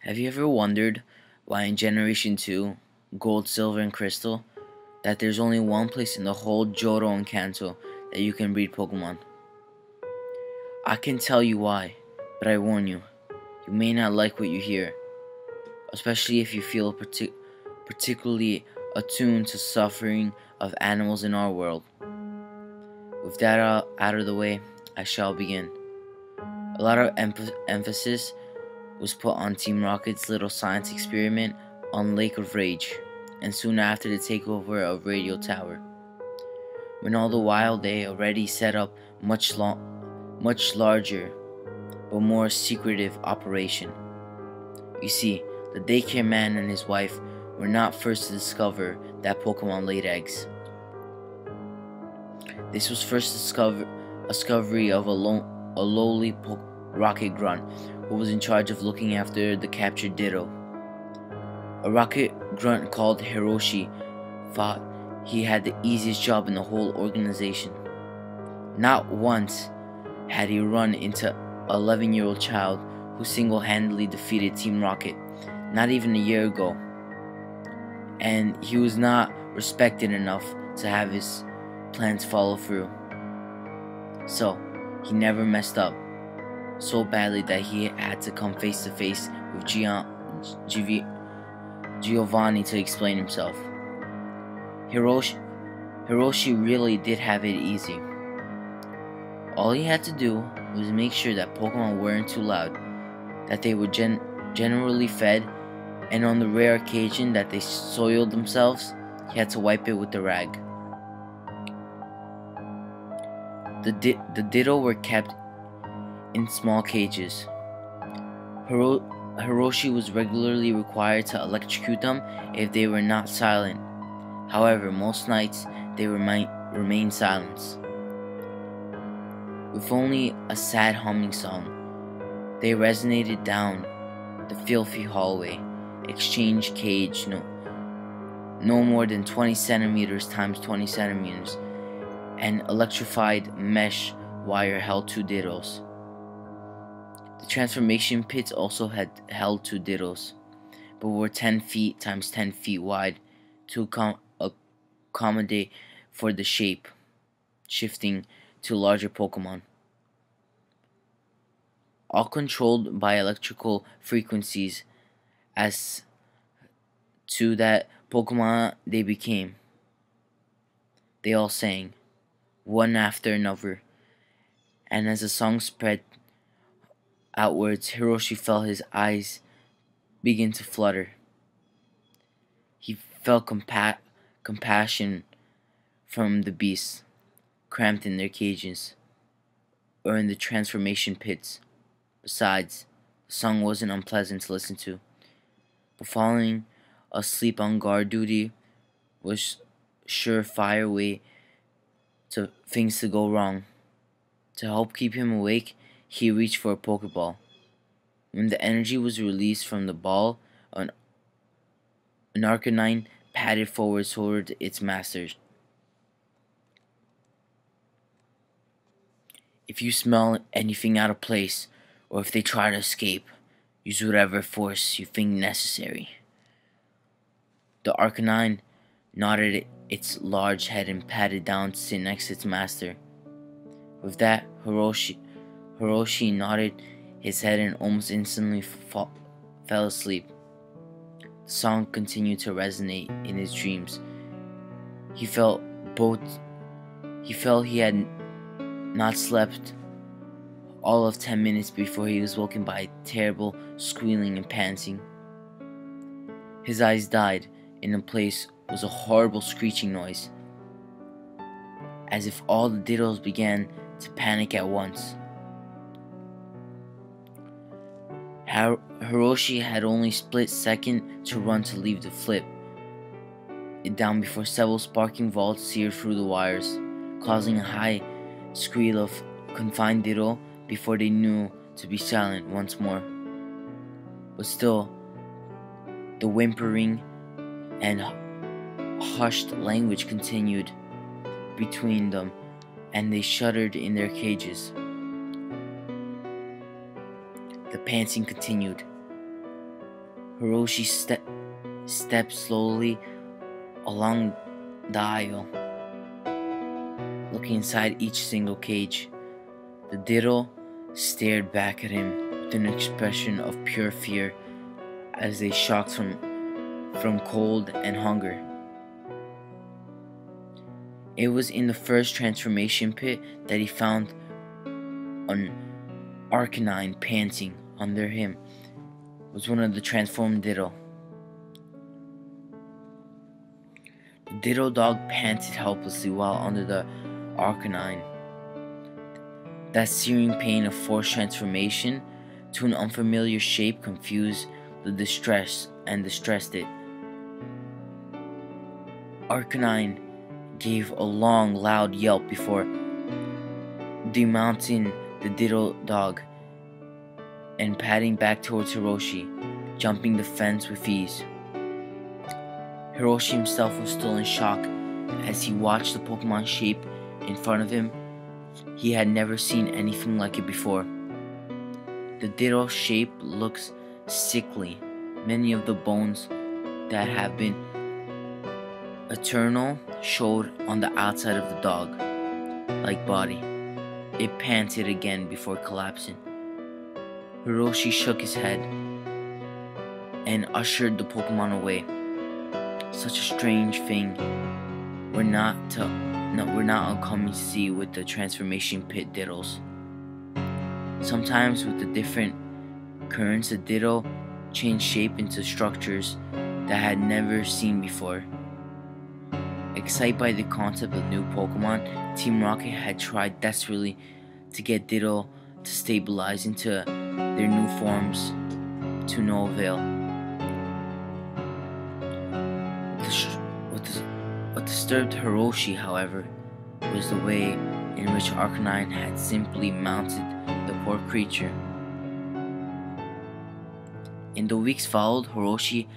Have you ever wondered why in Generation 2, Gold, Silver, and Crystal, that there's only one place in the whole Johto and Kanto that you can breed Pokemon? I can tell you why, but I warn you, you may not like what you hear, especially if you feel particularly attuned to suffering of animals in our world. With that out of the way, I shall begin. A lot of emphasis was put on Team Rocket's little science experiment on Lake of Rage, and soon after the takeover of Radio Tower, when all the while they already set up much larger but more secretive operation. You see, the daycare man and his wife were not first to discover that Pokemon laid eggs. This was first discovery of a lowly rocket grunt who was in charge of looking after the captured Ditto. A rocket grunt called Hiroshi thought he had the easiest job in the whole organization. Not once had he run into an 11-year-old child who single-handedly defeated Team Rocket, not even a year ago, and he was not respected enough to have his plans follow through. So, he never messed up so badly that he had to come face to face with Giovanni to explain himself. Hiroshi really did have it easy. All he had to do was make sure that Pokemon weren't too loud, that they were generally fed, and on the rare occasion that they soiled themselves, he had to wipe it with the rag. The Ditto were kept in small cages. Hiroshi was regularly required to electrocute them if they were not silent. However, most nights they remained silent. With only a sad humming song, they resonated down the filthy hallway, exchange cage no more than 20 centimeters times 20 centimeters, and electrified mesh wire held two Dittos. The transformation pits also had held two Dittos, but were 10 feet times 10 feet wide to accommodate for the shape shifting to larger Pokemon. All controlled by electrical frequencies as to that Pokemon they became. They all sang, one after another, and as the song spread outwards, Hiroshi felt his eyes begin to flutter. He felt compassion from the beasts, cramped in their cages, or in the transformation pits. Besides, the song wasn't unpleasant to listen to, but falling asleep on guard duty was surefire way to things to go wrong. To help keep him awake, he reached for a Pokeball. When the energy was released from the ball, an Arcanine padded forward toward its master. If you smell anything out of place, or if they try to escape, use whatever force you think necessary. The Arcanine nodded its large head and patted down to sit next to its master. With that, Hiroshi nodded his head and almost instantly fell asleep. The song continued to resonate in his dreams. He felt he had not slept all of 10 minutes before he was woken by terrible squealing and panting. His eyes died. In the place was a horrible screeching noise, as if all the Dittos began to panic at once. Hiroshi had only split second to run to leave the flip it down before several sparking bolts seared through the wires, causing a high squeal of confined Ditto before they knew to be silent once more. But still, the whimpering and hushed language continued between them, and they shuddered in their cages. The panting continued. Hiroshi stepped slowly along the aisle, looking inside each single cage. The Ditto stared back at him with an expression of pure fear as they shocked from cold and hunger. It was in the first transformation pit that he found an Arcanine panting. Under him was one of the transformed Ditto. The Ditto dog panted helplessly while under the Arcanine. That searing pain of forced transformation to an unfamiliar shape confused the distressed it. Arcanine gave a long, loud yelp before demounting the Ditto dog and padding back towards Hiroshi, jumping the fence with ease. Hiroshi himself was still in shock as he watched the Pokemon shape in front of him. He had never seen anything like it before. The Ditto shape looks sickly. Many of the bones that have been eternal showed on the outside of the dog-like body. It panted again before collapsing. Hiroshi shook his head and ushered the Pokemon away. Such a strange thing we're not uncommon to see with the transformation pit Dittos. Sometimes with the different currents, the Ditto changed shape into structures that had never seen before. Excited by the concept of new Pokemon, Team Rocket had tried desperately to get Ditto to stabilize into their new forms, to no avail. What disturbed Hiroshi, however, was the way in which Arcanine had simply mounted the poor creature. In the weeks followed, Hiroshi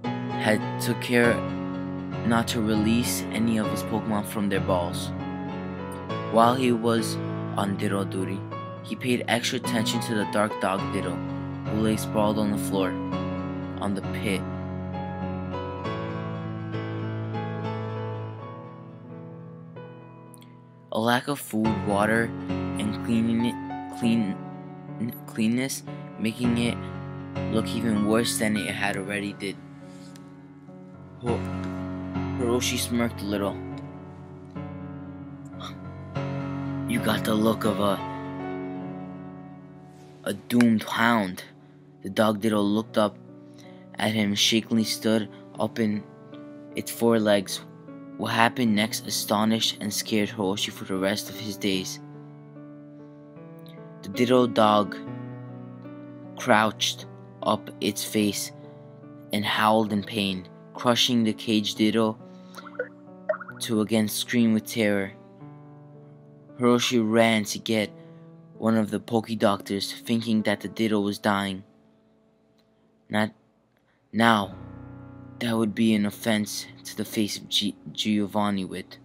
had took care not to release any of his Pokemon from their balls. While he was on Ditto duty, he paid extra attention to the dark dog Ditto, who lay sprawled on the floor, on the pit. A lack of food, water, and cleanness, making it look even worse than it had already did. Hiroshi smirked a little. You got the look of a doomed hound. The dog Ditto looked up at him, shakily stood up in its four legs. What happened next astonished and scared Hiroshi for the rest of his days. The Ditto dog crouched up its face and howled in pain, crushing the caged Ditto to again scream with terror. Hiroshi ran to get one of the Poke Doctors, thinking that the Ditto was dying. Now, that would be an offense to the face of Giovanni with.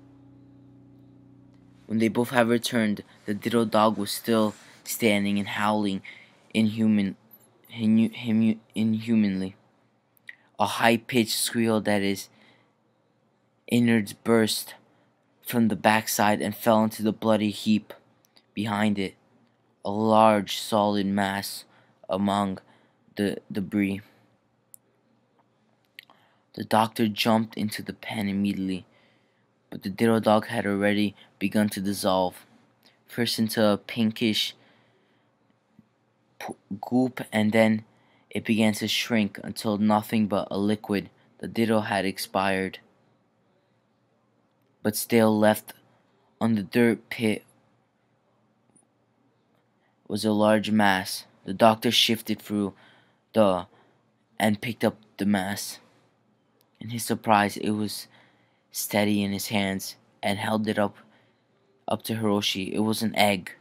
When they both had returned, the Ditto dog was still standing and howling inhumanly. A high-pitched squeal that his innards burst from the backside and fell into the bloody heap behind it, a large solid mass among the debris. The doctor jumped into the pen immediately, but the Ditto dog had already begun to dissolve, first into a pinkish goop, and then it began to shrink until nothing but a liquid. The Ditto had expired. But still left on the dirt pit was a large mass. The doctor shifted through and picked up the mass. In his surprise, it was steady in his hands and held it up to Hiroshi. It was an egg.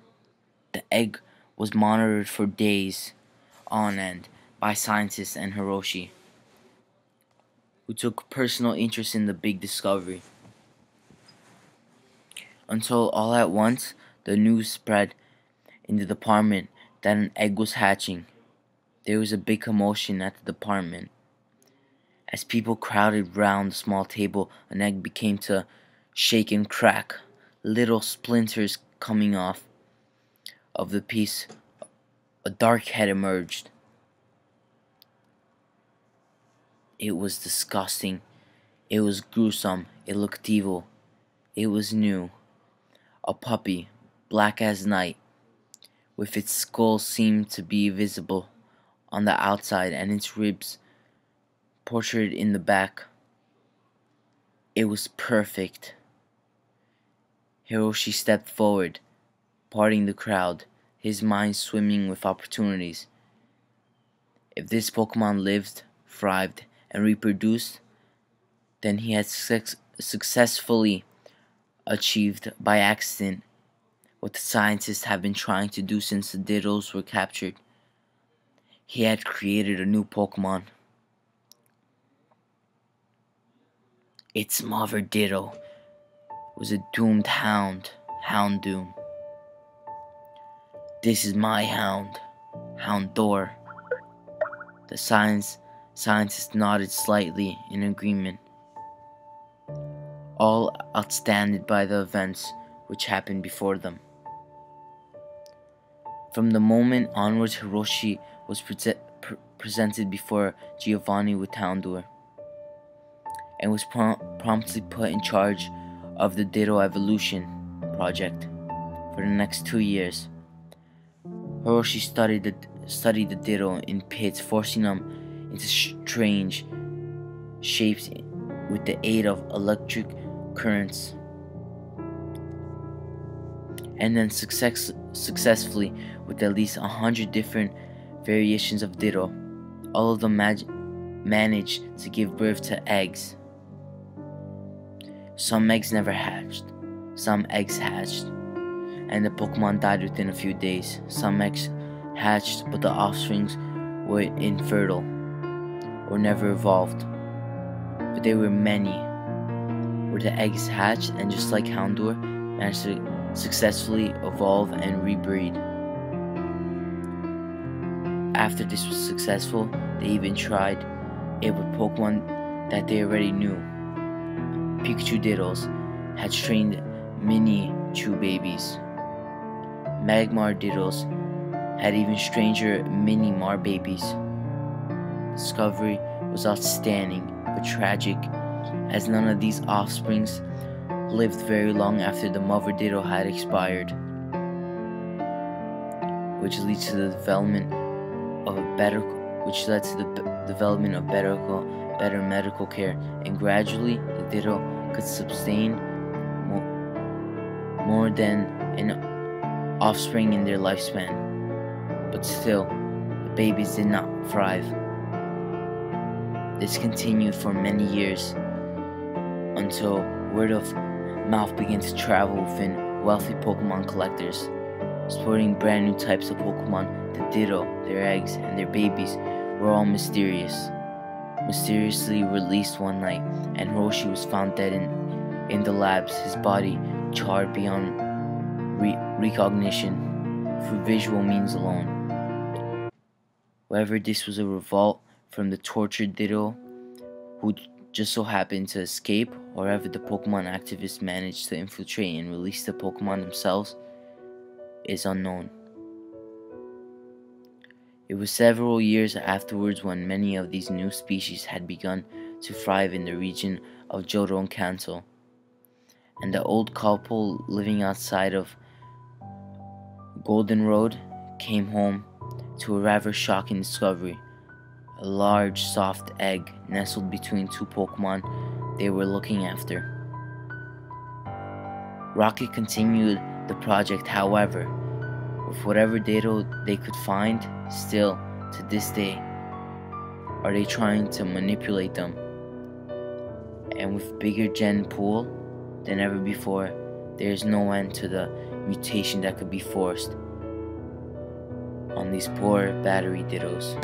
The egg was monitored for days on end by scientists and Hiroshi, who took personal interest in the big discovery. Until all at once, the news spread in the department that an egg was hatching. There was a big commotion at the department. As people crowded round the small table, an egg began to shake and crack, little splinters coming off of the piece. A dark head emerged. It was disgusting. It was gruesome. It looked evil. It was new. A puppy, black as night, with its skull seemed to be visible on the outside and its ribs portrayed in the back. It was perfect. Hiroshi stepped forward, parting the crowd, his mind swimming with opportunities. If this Pokemon lived, thrived, and reproduced, then he had successfully achieved by accident what the scientists have been trying to do since the Dittos were captured. He had created a new Pokemon. Its mother Ditto was a doomed hound, Houndoom. This is my hound, Houndour. The scientist nodded slightly in agreement, all outstanded by the events which happened before them. From the moment onwards, Hiroshi was presented before Giovanni with Houndour, and was promptly put in charge of the Ditto evolution project for the next 2 years. Hiroshi studied the Ditto in pits, forcing them into strange shapes with the aid of electric currents, and then successfully with at least 100 different variations of Ditto. All of them managed to give birth to eggs. Some eggs never hatched, some eggs hatched, and the Pokemon died within a few days. Some eggs hatched, but the offsprings were infertile or never evolved. But there were many where the eggs hatched and, just like Houndour, managed to successfully evolve and rebreed. After this was successful, they even tried it with Pokemon that they already knew. Pikachu Dittos had trained mini-Chew babies. Magmar Dittos had even stranger mini-Mar babies. Discovery was outstanding but tragic, as none of these offsprings lived very long after the mother Ditto had expired, which led to the development of better medical care, and gradually the Ditto could sustain more than an offspring in their lifespan. But still, the babies did not thrive. This continued for many years until word of mouth began to travel within wealthy Pokemon collectors, sporting brand new types of Pokemon. The Ditto, their eggs, and their babies were all mysteriously released one night, and Hiroshi was found dead in the labs, his body charred beyond recognition through visual means alone. Whether this was a revolt from the tortured Ditto who just so happened to escape, or whether the Pokemon activists managed to infiltrate and release the Pokemon themselves, is unknown. It was several years afterwards when many of these new species had begun to thrive in the region of Johto and Kanto, and the old couple living outside of Golden Road came home to a rather shocking discovery. A large, soft egg nestled between two Pokemon they were looking after. Rocket continued the project, however, with whatever Ditto they could find. Still, to this day, are they trying to manipulate them. And with bigger gen pool than ever before, there is no end to the mutation that could be forced on these poor battery Dittos.